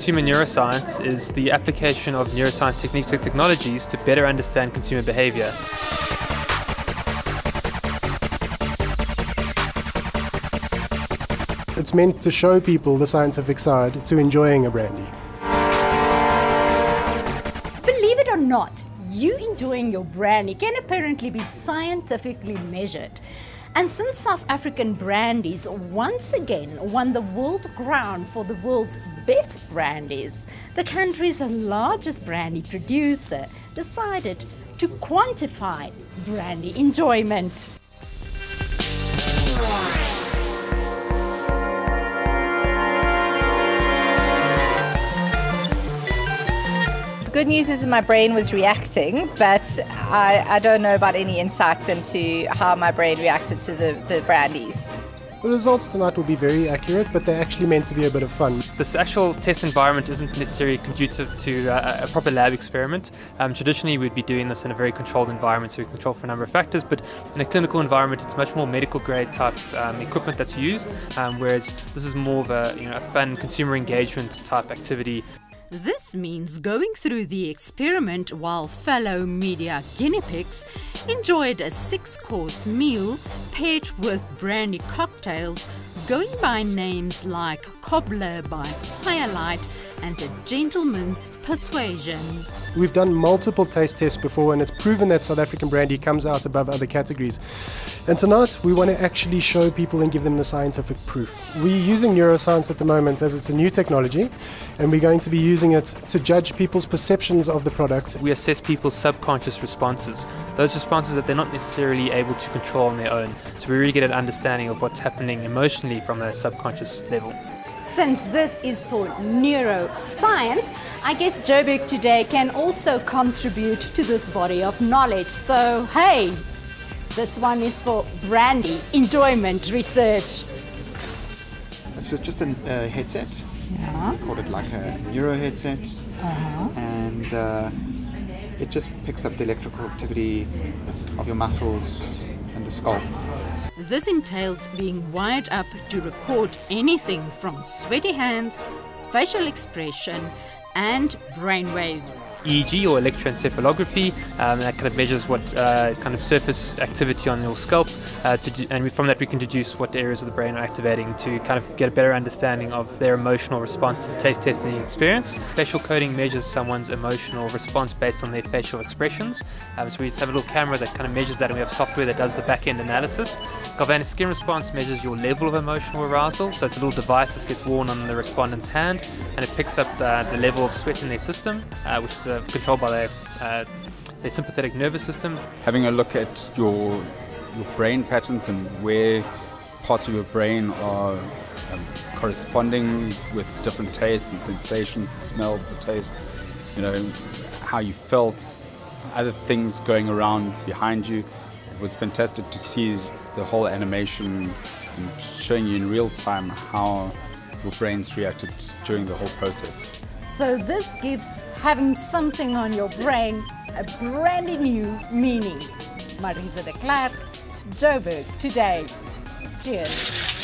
consumer neuroscience is the application of neuroscience techniques and technologies to better understand consumer behavior. It's meant to show people the scientific side to enjoying a brandy. Believe it or not, you enjoying your brandy can apparently be scientifically measured. And since South African brandies once again won the world crown for the world's best brandies, the country's largest brandy producer decided to quantify brandy enjoyment. Good news is my brain was reacting, but I don't know about any insights into how my brain reacted to the brandies. The results tonight will be very accurate, but they're actually meant to be a bit of fun. This actual test environment isn't necessarily conducive to a proper lab experiment. Traditionally, we'd be doing this in a very controlled environment, so we control for a number of factors, but in a clinical environment, it's much more medical grade type equipment that's used, whereas this is more of a fun consumer engagement type activity. This means going through the experiment while fellow media guinea pigs enjoyed a 6-course meal paired with brandy cocktails going by names like Cobbler by Firelight and A Gentleman's Persuasion. We've done multiple taste tests before, and it's proven that South African brandy comes out above other categories. And tonight we want to actually show people and give them the scientific proof. We're using neuroscience at the moment as it's a new technology, and we're going to be using it to judge people's perceptions of the product. We assess people's subconscious responses, those responses that they're not necessarily able to control on their own. So we really get an understanding of what's happening emotionally from a subconscious level. Since this is for neuroscience, I guess Joburg today can also contribute to this body of knowledge. So, hey, this one is for brandy enjoyment research. It's just a headset. Yeah. We call it like a neuro headset. And it just picks up the electrical activity of your muscles and the scalp. This entails being wired up to record anything from sweaty hands, facial expression, and brainwaves. EEG or electroencephalography, that kind of measures what kind of surface activity on your scalp, and from that we can deduce what areas of the brain are activating to kind of get a better understanding of their emotional response to the taste testing experience. Facial coding measures someone's emotional response based on their facial expressions. So we just have a little camera that kind of measures that, and we have software that does the back-end analysis. Galvanic skin response measures your level of emotional arousal, so it's a little device that gets worn on the respondent's hand, and it picks up the level of sweat in their system, which is controlled by their sympathetic nervous system. Having a look at your brain patterns and where parts of your brain are corresponding with different tastes and sensations, the smells, the tastes, how you felt, other things going around behind you. It was fantastic to see the whole animation and showing you in real time how your brains reacted during the whole process. So this gives having something on your brain a brand new meaning. Marisa de Klerk, Joburg today. Cheers.